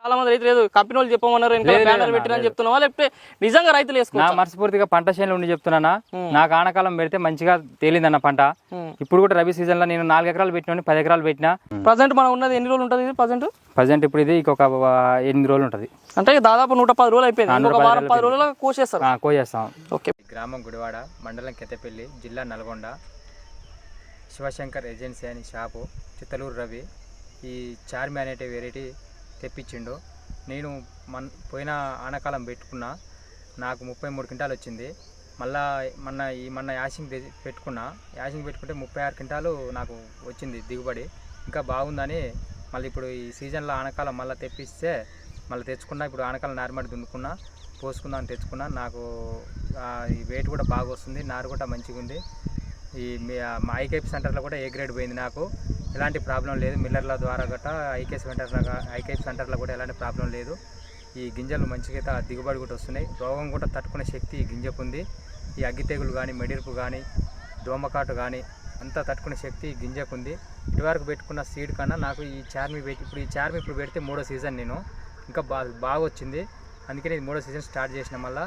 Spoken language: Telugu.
చాలా మంది రైతులు లేదు కంపెనీ వాళ్ళు చెప్పమన్నారు ఇంకా బ్యానర్ పెట్టిరని చెప్తున్నావా లేకపోతే నిజంగా రైతులు వేసుకో నా మనస్ఫూర్తిగా పంట చేనులో ఉండి చెప్తున్నానా నాకు ఆనకాలం పెడితే మంచిగా తేలిందన్న పంట. ఇప్పుడు కూడా రబీ సీజన్ లో నేను 4 ఎకరాలు పెట్టినా 10 ఎకరాలు పెట్టినా. ప్రజెంట్ మనం ఉన్నది ఎన్ని రోజులు ఉంటుంది ప్రజెంట్ ఇప్పుడు ఇది ఒక 8 రోజులు ఉంటుంది. అంటే దాదాపు 110 రోజులు అయిపోయింది. ఒక వారం 10 రోజుల్లో కోసేస్తాం. ఓకే. గ్రామం గుడివాడ, మండలం కెత్తపల్లి, జిల్లా నల్గొండ, శివశంకర్ ఏజెన్సీ అని షాపు, చిత్తలూరు రవి ఈ చార్మి అనేటి వెరైటీ తెప్పించిండు. నేను పోయిన ఆనకాలం పెట్టుకున్నా, నాకు 33 క్వింటాలు వచ్చింది. మొన్న యాసింగ్ పెట్టుకుంటే 36 క్వింటాలు నాకు వచ్చింది దిగుబడి. ఇంకా బాగుందని మళ్ళీ ఇప్పుడు ఈ సీజన్లో ఆనకాలం మళ్ళీ తెప్పిస్తే మళ్ళీ తెచ్చుకున్నా. ఇప్పుడు ఆనకాలం నారుమడి దున్నుకున్నా, పోసుకుందాం అని తెచ్చుకున్నా. నాకు ఈ వెయిట్ కూడా బాగా వస్తుంది, నారు కూడా మంచిగా ఉంది. మా ఐకేపీ సెంటర్లో కూడా ఏ గ్రేడ్ పోయింది. నాకు ఎలాంటి ప్రాబ్లం లేదు. మిల్లర్ల ద్వారా గట్టా ఐకేపీ సెంటర్లో కూడా ఎలాంటి ప్రాబ్లం లేదు. ఈ గింజలు మంచిగా దిగుబడి కూడా వస్తున్నాయి. రోగం కూడా తట్టుకునే శక్తి ఈ గింజకు ఉంది. ఈ అగ్గి తెగులు కానీ, మెడిర్పు కానీ, దోమకాటు కానీ అంతా తట్టుకునే శక్తి ఈ గింజకు ఉంది. ఇటువరకు పెట్టుకున్న సీడ్ కన్నా నాకు ఈ చార్మి ఇప్పుడు పెడితే 3వ సీజన్. నేను ఇంకా బాగా వచ్చింది. అందుకని 3వ సీజన్ స్టార్ట్ చేసిన మళ్ళీ